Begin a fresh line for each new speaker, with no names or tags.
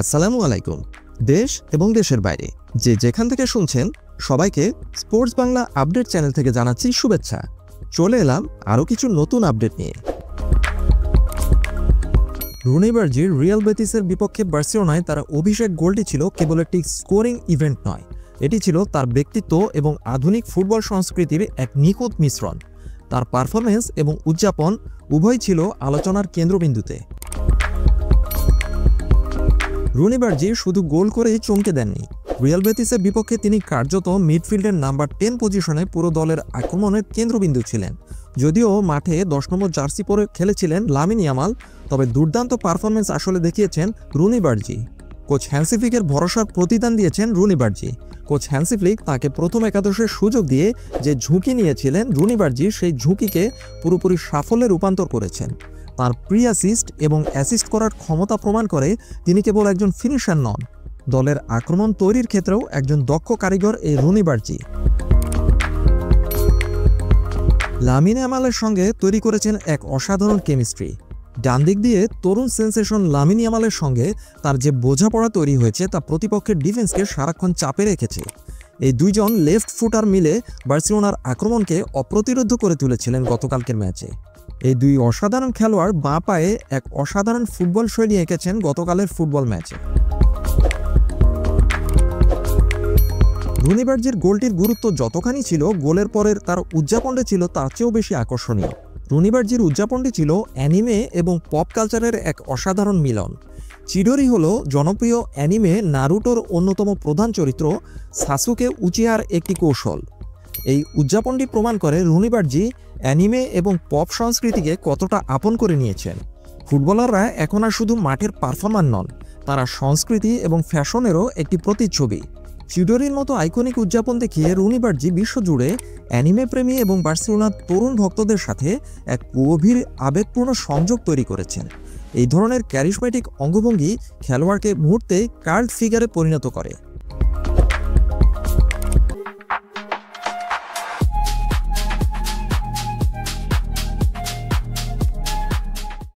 আসসালামু আলাইকুম। দেশ এবং দেশের বাইরে যে যেখান থেকে শুনছেন সবাইকে স্পোর্টস বাংলা আপডেট চ্যানেল থেকে জানাচ্ছি শুভেচ্ছা। চলে এলাম আরও কিছু নতুন আপডেট নিয়ে। রুনি বার্জির রিয়াল বেতিসের বিপক্ষে বার্সেলোনায় তার অভিষেক গোলটি ছিল কেবল একটি স্কোরিং ইভেন্ট নয়, এটি ছিল তার ব্যক্তিত্ব এবং আধুনিক ফুটবল সংস্কৃতির এক নিখুঁত মিশ্রণ। তার পারফরমেন্স এবং উদযাপন উভয় ছিল আলোচনার কেন্দ্রবিন্দুতে। রুনি বার্জি শুধু গোল করেই চমকে দেননি, রিয়াল বেতিসের বিপক্ষে তিনি কার্যত মিডফিল্ডের নাম্বার 10 পজিশনে পুরো দলের আক্রমণের কেন্দ্রবিন্দু ছিলেন। যদিও মাঠে 10 নম্বর জার্সি পরে খেলেছিলেন লামিন ইয়ামাল, তবে দুর্দান্ত পারফরমেন্স আসলে দেখিয়েছেন রুনি বার্জি। কোচ হ্যান্সি ফ্লিকের ভরসার প্রতিদান দিয়েছেন রুনি বার্জি। কোচ হ্যান্সি ফ্লিক তাকে প্রথম একাদশের সুযোগ দিয়ে যে ঝুঁকি নিয়েছিলেন রুনি বার্জি সেই ঝুঁকিকে পুরোপুরি সাফল্যে রূপান্তর করেছেন। তার প্রি অ্যাসিস্ট এবং অ্যাসিস্ট করার ক্ষমতা প্রমাণ করে তিনি কেবল একজন ফিনিশার নন, দলের আক্রমণ তৈরির ক্ষেত্রেও একজন দক্ষ কারিগর এই রুনি বার্জি। লামিন ইয়ামালের সঙ্গে তৈরি করেছেন এক অসাধারণ কেমিস্ট্রি। ডান দিক দিয়ে তরুণ সেন্সেশন লামিন ইয়ামালের সঙ্গে তার যে বোঝাপড়া তৈরি হয়েছে তা প্রতিপক্ষের ডিফেন্সকে সারাক্ষণ চাপে রেখেছে। এই দুইজন লেফট ফুটার মিলে বার্সেলোনার আক্রমণকে অপ্রতিরোধ্য করে তুলেছিলেন গতকালকের ম্যাচে। এই দুই অসাধারণ খেলোয়াড় বাঁ পায়ে এক অসাধারণ ফুটবল শৈলী এঁকেছেন গতকালের ফুটবল ম্যাচে। রুনি বার্জির গোলটির গুরুত্ব যতখানি ছিল, গোলের পরের তার উদযাপনটি ছিল তার চেয়েও বেশি আকর্ষণীয়। রুনি বার্জির উদযাপনটি ছিল অ্যানিমে এবং পপ কালচারের এক অসাধারণ মিলন। চিডোরি হলো জনপ্রিয় অ্যানিমে নারুটোর অন্যতম প্রধান চরিত্র সাসুকে উচিহার একটি কৌশল। এই উদযাপনটি প্রমাণ করে রুনি বার্জি অ্যানিমে এবং পপ সংস্কৃতিকে কতটা আপন করে নিয়েছেন। ফুটবলাররা এখন আর শুধু মাঠের পারফর্মার নন, তারা সংস্কৃতি এবং ফ্যাশনেরও একটি প্রতিচ্ছবি। চিডোরির মতো আইকনিক উদযাপন দেখিয়ে রুনি বার্জি বিশ্বজুড়ে অ্যানিমে প্রেমী এবং বার্সেলোনার তরুণ ভক্তদের সাথে এক গভীর আবেগপূর্ণ সংযোগ তৈরি করেছেন। এই ধরনের ক্যারিশমেটিক অঙ্গভঙ্গি খেলোয়াড়কে মুহূর্তে কাল্ট ফিগারে পরিণত করে।